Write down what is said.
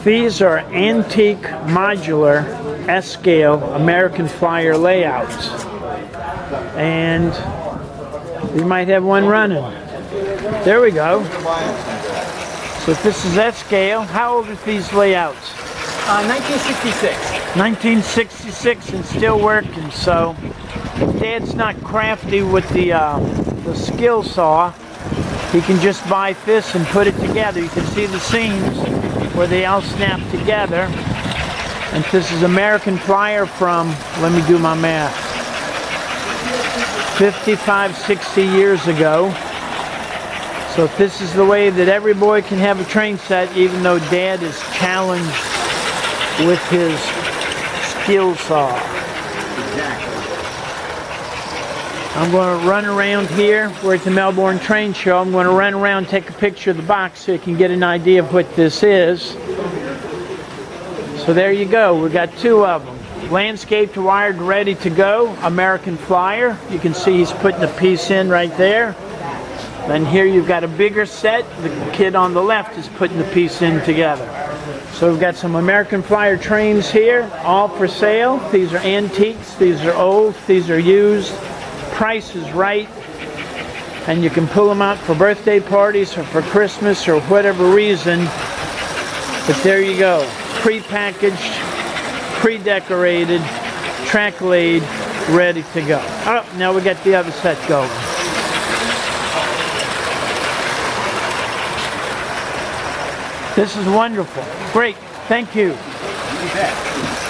These are antique modular S-scale American Flyer layouts. And we might have one running. There we go. So if this is S-scale, how old are these layouts? 1966. 1966 and still working. So if Dad's not crafty with the skill saw, he can just buy this and put it together. You can see the seams where they all snap together. And this is American Flyer from, let me do my math, 55, 60 years ago. So if this is the way that every boy can have a train set, even though Dad is challenged with his skill saw. I'm going to run around here. We're at the Melbourne Train Show. I'm going to run around, take a picture of the box so you can get an idea of what this is. So there you go. We've got two of them. Landscaped, wired, ready to go. American Flyer. You can see he's putting a piece in right there. Then here you've got a bigger set. The kid on the left is putting the piece in together. So we've got some American Flyer trains here, all for sale. These are antiques, these are old, these are used. Price is right. And you can pull them out for birthday parties or for Christmas or whatever reason. But there you go. Pre-packaged, pre-decorated, track laid, ready to go. Oh, now we got the other set going. This is wonderful. Great. Thank you. You bet.